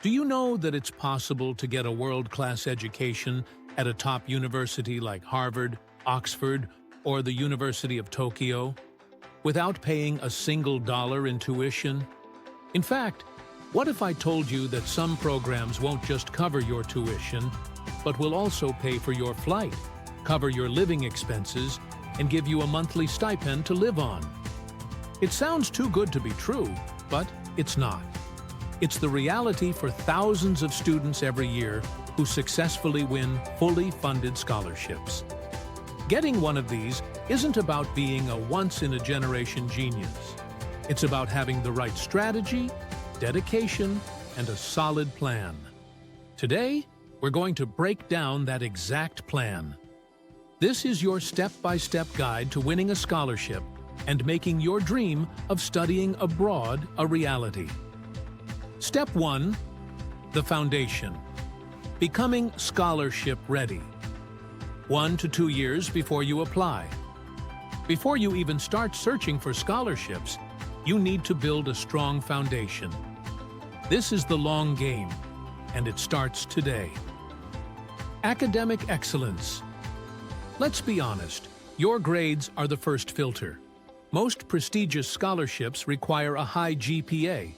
Do you know that it's possible to get a world-class education at a top university like Harvard, Oxford, or the University of Tokyo without paying a single dollar in tuition? In fact, what if I told you that some programs won't just cover your tuition, but will also pay for your flight, cover your living expenses, and give you a monthly stipend to live on? It sounds too good to be true, but it's not. It's the reality for thousands of students every year who successfully win fully funded scholarships. Getting one of these isn't about being a once-in-a-generation genius. It's about having the right strategy, dedication, and a solid plan. Today, we're going to break down that exact plan. This is your step-by-step guide to winning a scholarship and making your dream of studying abroad a reality. Step 1. The foundation. Becoming scholarship ready. 1 to 2 years before you apply. Before you even start searching for scholarships, you need to build a strong foundation. This is the long game, and it starts today. Academic excellence. Let's be honest, your grades are the first filter. Most prestigious scholarships require a high GPA,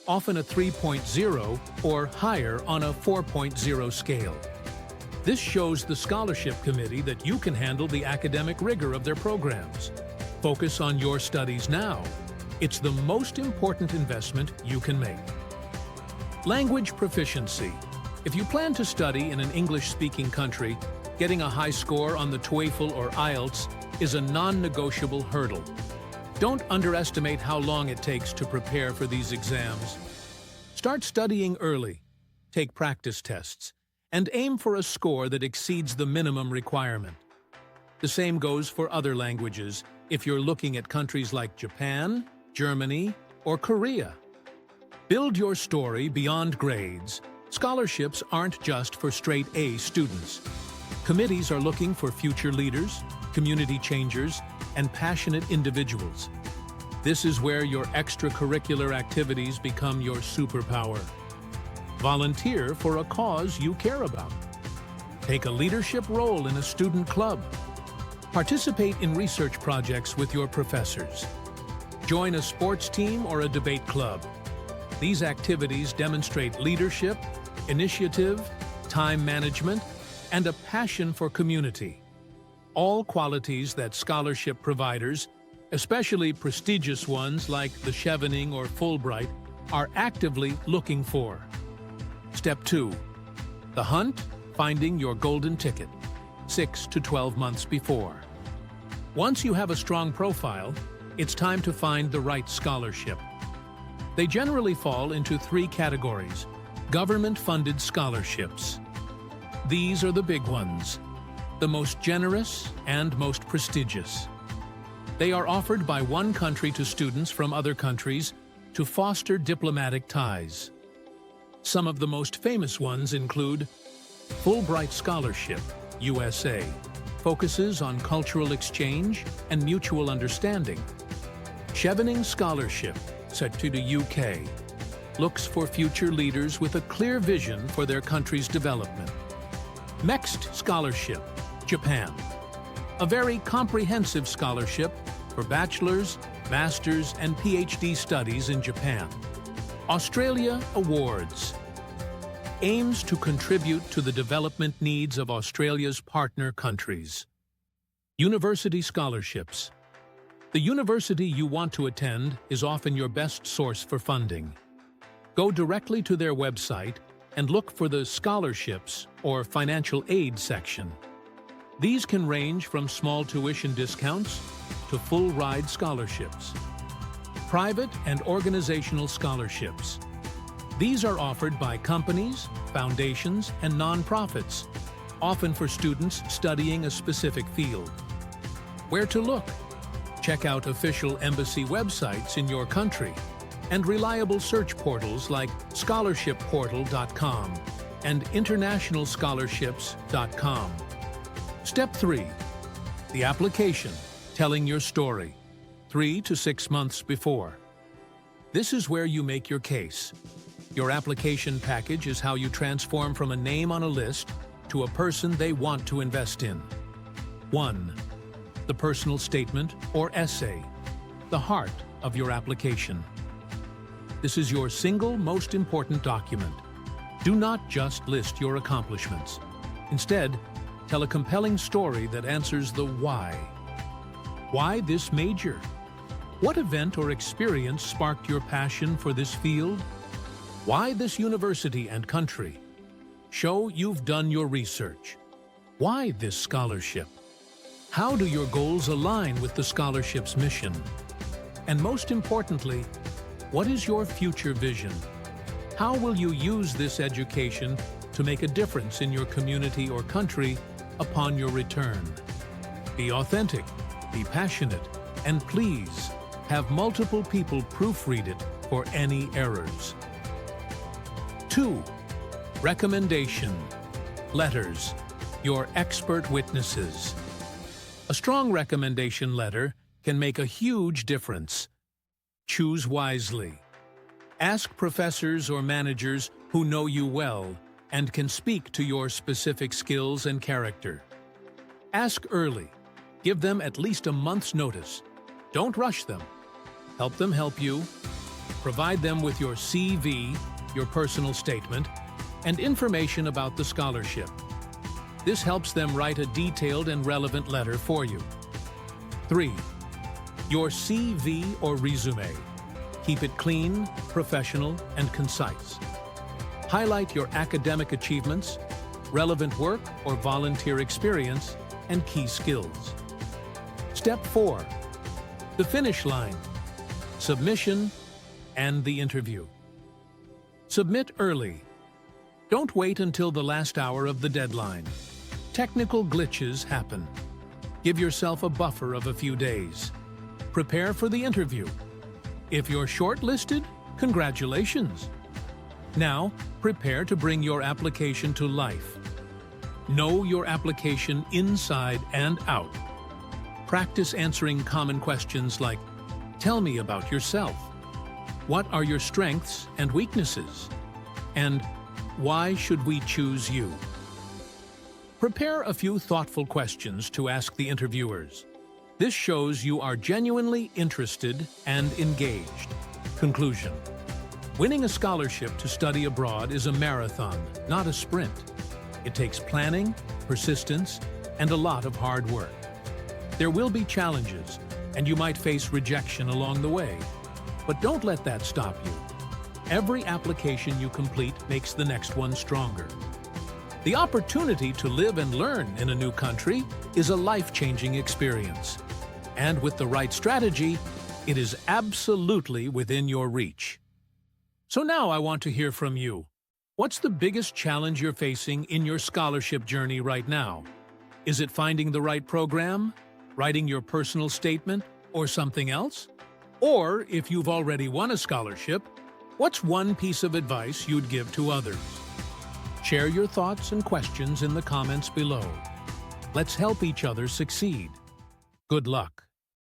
often a 3.0 or higher on a 4.0 scale. This shows the scholarship committee that you can handle the academic rigor of their programs. Focus on your studies now. It's the most important investment you can make. Language proficiency. If you plan to study in an English-speaking country, getting a high score on the TOEFL or IELTS is a non-negotiable hurdle. Don't underestimate how long it takes to prepare for these exams. Start studying early, take practice tests, and aim for a score that exceeds the minimum requirement. The same goes for other languages if you're looking at countries like Japan, Germany, or Korea. Build your story beyond grades. Scholarships aren't just for straight A students. Committees are looking for future leaders, community changers, and passionate individuals. This is where your extracurricular activities become your superpower. Volunteer for a cause you care about. Take a leadership role in a student club. Participate in research projects with your professors. Join a sports team or a debate club. These activities demonstrate leadership, initiative, time management, and a passion for community. All qualities that scholarship providers, especially prestigious ones like the Chevening or Fulbright, are actively looking for. Step 2. The hunt, finding your golden ticket, 6 to 12 months before. Once you have a strong profile, it's time to find the right scholarship. They generally fall into 3 categories: government-funded scholarships. These are the big ones, the most generous and most prestigious. They are offered by one country to students from other countries to foster diplomatic ties. Some of the most famous ones include Fulbright Scholarship, USA, focuses on cultural exchange and mutual understanding. Chevening Scholarship, set to the UK, looks for future leaders with a clear vision for their country's development. MEXT Scholarship, Japan, a very comprehensive scholarship for bachelor's, master's, and PhD studies in Japan. Australia Awards aims to contribute to the development needs of Australia's partner countries. University scholarships. The university you want to attend is often your best source for funding. Go directly to their website and look for the scholarships or financial aid section. These can range from small tuition discounts to full-ride scholarships. Private and organizational scholarships. These are offered by companies, foundations, and nonprofits, often for students studying a specific field. Where to look? Check out official embassy websites in your country and reliable search portals like scholarshipportal.com and internationalscholarships.com. Step 3. The application, telling your story, 3 to 6 months before. This is where you make your case. Your application package is how you transform from a name on a list to a person they want to invest in. 1. The personal statement or essay, the heart of your application. This is your single most important document. Do not just list your accomplishments. Instead, tell a compelling story that answers the why. Why this major? What event or experience sparked your passion for this field? Why this university and country? Show you've done your research. Why this scholarship? How do your goals align with the scholarship's mission? And most importantly, what is your future vision? How will you use this education to make a difference in your community or country upon your return? Be authentic, be passionate, and please have multiple people proofread it for any errors. 2. Recommendation. Letters. Your expert witnesses. A strong recommendation letter can make a huge difference. Choose wisely. Ask professors or managers who know you well and can speak to your specific skills and character. Ask early. Give them at least a month's notice. Don't rush them. Help them help you. Provide them with your CV, your personal statement, and information about the scholarship. This helps them write a detailed and relevant letter for you. 3. Your CV or resume. Keep it clean, professional, and concise. Highlight your academic achievements, relevant work or volunteer experience, and key skills. Step 4. The finish line. Submission and the interview. Submit early. Don't wait until the last hour of the deadline. Technical glitches happen. Give yourself a buffer of a few days. Prepare for the interview. If you're shortlisted, congratulations. Now, prepare to bring your application to life. Know your application inside and out. Practice answering common questions like, tell me about yourself. What are your strengths and weaknesses? And why should we choose you? Prepare a few thoughtful questions to ask the interviewers. This shows you are genuinely interested and engaged. Conclusion. Winning a scholarship to study abroad is a marathon, not a sprint. It takes planning, persistence, and a lot of hard work. There will be challenges, and you might face rejection along the way. But don't let that stop you. Every application you complete makes the next one stronger. The opportunity to live and learn in a new country is a life-changing experience. And with the right strategy, it is absolutely within your reach. So now I want to hear from you. What's the biggest challenge you're facing in your scholarship journey right now? Is it finding the right program, writing your personal statement, or something else? Or if you've already won a scholarship, what's one piece of advice you'd give to others? Share your thoughts and questions in the comments below. Let's help each other succeed. Good luck.